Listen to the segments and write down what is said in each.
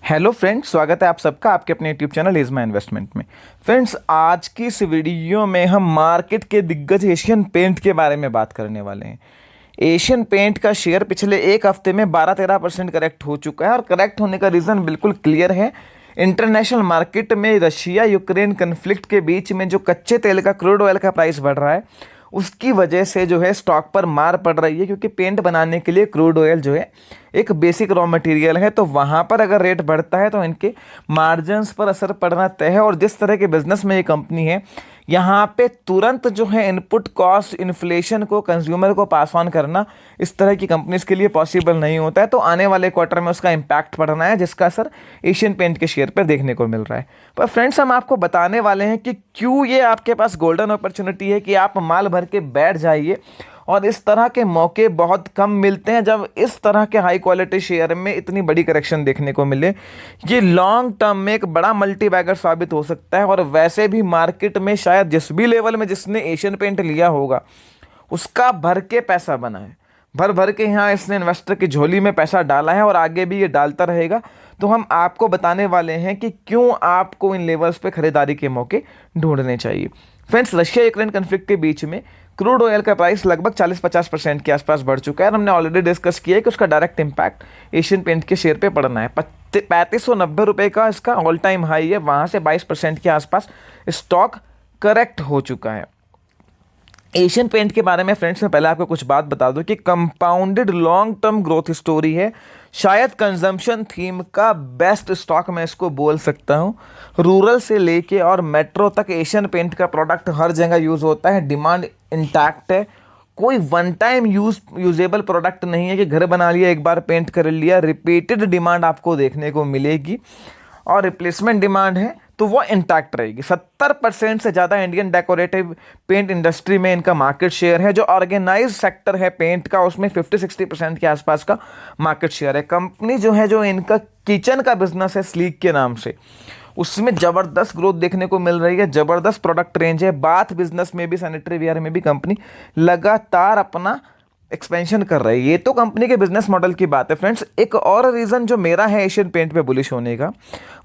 Hello friends, स्वागत है आप सबका आपके अपने YouTube channel is my investment में। फ्रेंड्स, आज की इस वीडियो में हम मार्केट के दिग्गज एशियन पेंट के बारे में बात करने वाले हैं। एशियन पेंट का शेयर पिछले एक हफ्ते में 12-13% करेक्ट हो चुका है और करेक्ट होने का रीज़न बिल्कुल क्लियर है। इंटरनेशनल मार्केट में रशिया यूक्रेन कन्फ्लिक्ट के बीच में जो कच्चे तेल का क्रूड ऑयल का प्राइस बढ़ रहा है उसकी वजह से जो है स्टॉक पर मार पड़ रही है, क्योंकि पेंट बनाने के लिए क्रूड ऑयल जो है एक बेसिक रॉ मटेरियल है। तो वहाँ पर अगर रेट बढ़ता है तो इनके मार्जिन्स पर असर पड़ना तय है। और जिस तरह के बिजनेस में ये कंपनी है, यहाँ पे तुरंत जो है इनपुट कॉस्ट इन्फ्लेशन को कंज्यूमर को पास ऑन करना इस तरह की कंपनीज के लिए पॉसिबल नहीं होता है। तो आने वाले क्वार्टर में उसका इम्पैक्ट पड़ना है, जिसका असर एशियन पेंट के शेयर पर देखने को मिल रहा है। पर फ्रेंड्स, हम आपको बताने वाले हैं कि क्यों ये आपके पास गोल्डन अपॉर्चुनिटी है कि आप माल भर के बैठ जाइए। और इस तरह के मौके बहुत कम मिलते हैं जब इस तरह के हाई क्वालिटी शेयर में इतनी बड़ी करेक्शन देखने को मिले। ये लॉन्ग टर्म में एक बड़ा मल्टी बैगर साबित हो सकता है। और वैसे भी मार्केट में शायद जिस भी लेवल में जिसने एशियन पेंट लिया होगा उसका भर के पैसा बना है, भर भर के यहाँ इसने इन्वेस्टर की झोली में पैसा डाला है और आगे भी ये डालता रहेगा। तो हम आपको बताने वाले हैं कि क्यों आपको इन लेवल्स पे खरीदारी के मौके ढूंढने चाहिए। फ्रेंड्स, रशिया यूक्रेन कन्फ्लिक्ट के बीच में क्रूड ऑयल का प्राइस लगभग 40-50% के आसपास बढ़ चुका है और हमने ऑलरेडी डिस्कस किया है कि उसका डायरेक्ट इम्पैक्ट एशियन पेंट के शेयर पे पड़ना है। 3590 का इसका ऑल टाइम हाई है, वहाँ से 22% के आसपास स्टॉक करेक्ट हो चुका है। एशियन पेंट के बारे में फ्रेंड्स मैं पहले आपको कुछ बात बता दूं कि compounded long term growth story है। शायद कंजम्पशन थीम का बेस्ट स्टॉक मैं इसको बोल सकता हूं। रूरल से लेके और मेट्रो तक एशियन पेंट का प्रोडक्ट हर जगह यूज़ होता है, डिमांड इंटैक्ट है। कोई वन टाइम यूजेबल प्रोडक्ट नहीं है कि घर बना लिया एक बार पेंट कर लिया। रिपीटेड डिमांड आपको देखने को मिलेगी और रिप्लेसमेंट डिमांड है तो वो इंटैक्ट रहेगी। 70% से ज़्यादा इंडियन डेकोरेटिव पेंट इंडस्ट्री में इनका मार्केट शेयर है। जो ऑर्गेनाइज सेक्टर है पेंट का उसमें 50-60% के आसपास का मार्केट शेयर है। कंपनी जो है, जो इनका किचन का बिजनेस है स्लीक के नाम से, उसमें ज़बरदस्त ग्रोथ देखने को मिल रही है, ज़बरदस्त प्रोडक्ट रेंज है। बाथ बिजनेस में भी, सैनिटरी वेयर में भी कंपनी लगातार अपना एक्सपेंशन कर रही है। ये तो कंपनी के बिजनेस मॉडल की बात है। फ्रेंड्स, एक और रीज़न जो मेरा है एशियन पेंट पे बुलिश होने का,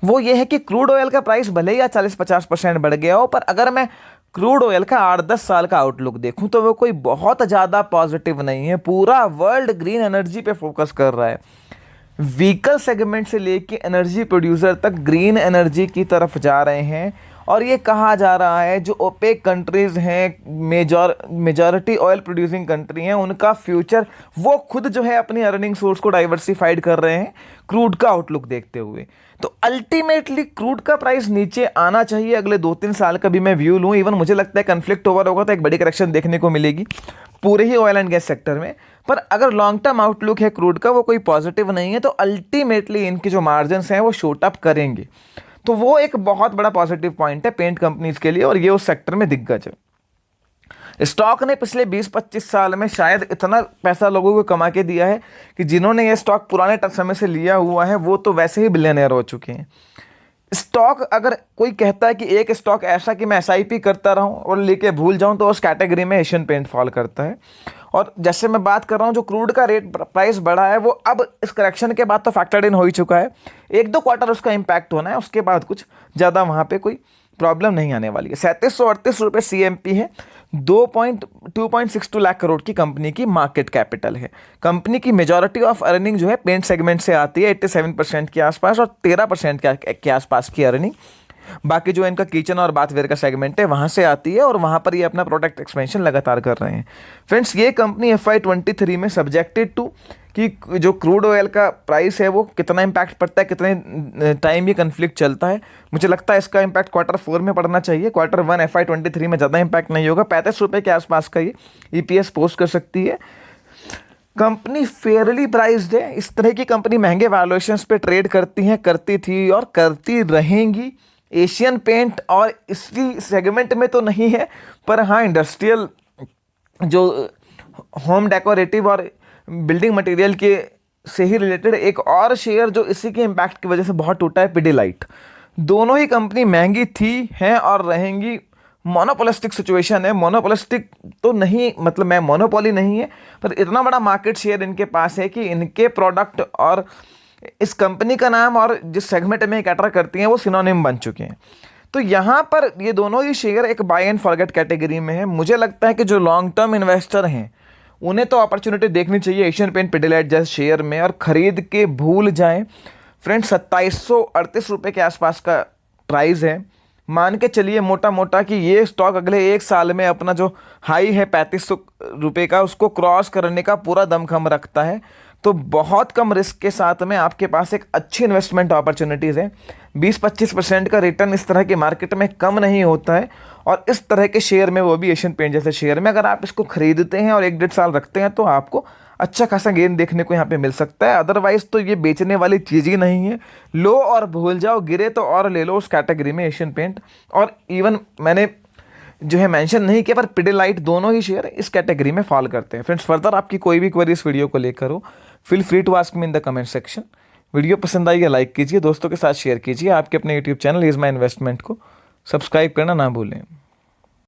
वो ये है कि क्रूड ऑयल का प्राइस भले ही 40-50% बढ़ गया हो, पर अगर मैं क्रूड ऑयल का 8-10 साल का आउटलुक देखूं तो वो कोई बहुत ज़्यादा पॉजिटिव नहीं है। पूरा वर्ल्ड ग्रीन एनर्जी पे फोकस कर रहा है। व्हीकल सेगमेंट से लेके एनर्जी प्रोड्यूसर तक ग्रीन एनर्जी की तरफ जा रहे हैं। और ये कहा जा रहा है जो ओपेक कंट्रीज़ हैं, मेजॉरिटी ऑयल प्रोड्यूसिंग कंट्री हैं, उनका फ्यूचर वो खुद जो है अपनी अर्निंग सोर्स को डाइवर्सिफाइड कर रहे हैं क्रूड का आउटलुक देखते हुए। तो अल्टीमेटली क्रूड का प्राइस नीचे आना चाहिए। अगले 2-3 साल का भी मैं व्यू लूँ, इवन मुझे लगता है कन्फ्लिक्ट ओवर होगा तो एक बड़ी करेक्शन देखने को मिलेगी पूरे ही ऑयल एंड गैस सेक्टर में। पर अगर लॉन्ग टर्म आउटलुक है क्रूड का वो कोई पॉजिटिव नहीं है, तो अल्टीमेटली इनके जो मार्जिन्स हैं वो शूट अप करेंगे। तो वो एक बहुत बड़ा पॉजिटिव पॉइंट है पेंट कंपनीज के लिए और ये उस सेक्टर में दिग्गज है। स्टॉक ने पिछले 20-25 साल में शायद इतना पैसा लोगों को कमा के दिया है कि जिन्होंने ये स्टॉक पुराने समय से लिया हुआ है वो तो वैसे ही बिलियनर हो चुके हैं। स्टॉक, अगर कोई कहता है कि एक स्टॉक ऐसा कि मैं एसआईपी करता रहूं और लेके भूल जाऊं, तो उस कैटेगरी में एशियन पेंट फॉल करता है। और जैसे मैं बात कर रहा हूं, जो क्रूड का रेट प्राइस बढ़ा है वो अब इस करेक्शन के बाद तो फैक्टर्ड इन हो ही चुका है। 1-2 क्वार्टर उसका इंपैक्ट होना है, उसके बाद कुछ ज़्यादा वहाँ पे कोई प्रॉब्लम नहीं आने वाली है। 3738 रुपये CMP है। 2.62 लाख करोड़ की कंपनी की मार्केट कैपिटल है। कंपनी की मेजॉरिटी ऑफ अर्निंग जो है पेंट सेगमेंट से आती है, 87% के आसपास, और 13% के आसपास की अर्निंग बाकी जो इनका किचन और बाथवेयर का सेगमेंट है वहाँ से आती है। और वहाँ पर ये अपना प्रोडक्ट एक्सपेंशन लगातार कर रहे हैं। फ्रेंड्स, ये कंपनी FY23 में सब्जेक्टेड टू कि जो क्रूड ऑयल का प्राइस है वो कितना इंपैक्ट पड़ता है, कितने टाइम ये कन्फ्लिक्ट चलता है। मुझे लगता है इसका इंपैक्ट Q4 में पड़ना चाहिए। Q1 FY23 में ज़्यादा इंपैक्ट नहीं होगा। 35 रुपये के आसपास का ये EPS पोस्ट कर सकती है। कंपनी फेयरली प्राइस्ड है। इस तरह की कंपनी महंगे वैल्यूएशंस पे ट्रेड करती हैं, करती थी और करती रहेंगी। एशियन पेंट और इसी सेगमेंट में तो नहीं है, पर हाँ इंडस्ट्रियल जो होम डेकोरेटिव और बिल्डिंग मटेरियल के से ही रिलेटेड एक और शेयर जो इसी के इम्पैक्ट की वजह से बहुत टूटा है, पिडिलाइट। दोनों ही कंपनी महंगी थी, हैं और रहेंगी। मोनोपोलिस्टिक सिचुएशन है। मोनोपोलिस्टिक तो नहीं, मतलब मैं मोनोपोली नहीं है, पर इतना बड़ा मार्केट शेयर इनके पास है कि इनके प्रोडक्ट और इस कंपनी का नाम और जिस सेगमेंट में कैटर करती हैं वो सिनोनिम बन चुके हैं। तो यहाँ पर ये दोनों ही शेयर एक बाय एंड फॉरगेट कैटेगरी में है। मुझे लगता है कि जो लॉन्ग टर्म इन्वेस्टर हैं उन्हें तो अपॉर्चुनिटी देखनी चाहिए एशियन पेंट पिडिलाइट जैसे शेयर में और ख़रीद के भूल जाएं। फ्रेंड्स 2738 रुपये के आसपास का प्राइस है। मान के चलिए मोटा मोटा कि ये स्टॉक अगले एक साल में अपना जो हाई है 3500 रुपये का उसको क्रॉस करने का पूरा दमखम रखता है। तो बहुत कम रिस्क के साथ में आपके पास एक अच्छी इन्वेस्टमेंट अपॉर्चुनिटीज़ है। 20-25% का रिटर्न इस तरह के मार्केट में कम नहीं होता है, और इस तरह के शेयर में, वो भी एशियन पेंट जैसे शेयर में, अगर आप इसको खरीदते हैं और 1-1.5 साल रखते हैं तो आपको अच्छा खासा गेन देखने को यहाँ पे मिल सकता है। अदरवाइज तो ये बेचने वाली चीज़ ही नहीं है। लो और भूल जाओ, गिरे तो और ले लो उस कैटेगरी में एशियन पेंट। और इवन मैंने जो है मेंशन नहीं किया, पर पिडिलाइट दोनों ही शेयर इस कैटेगरी में फॉल करते हैं। फ्रेंड्स, फर्दर आपकी कोई भी क्वेरी इस वीडियो को लेकर हो, feel free to ask me in the comment section. Video पसंद आई है लाइक कीजिए, दोस्तों के साथ शेयर कीजिए। आपके अपने YouTube channel is my investment को सब्सक्राइब करना ना भूलें।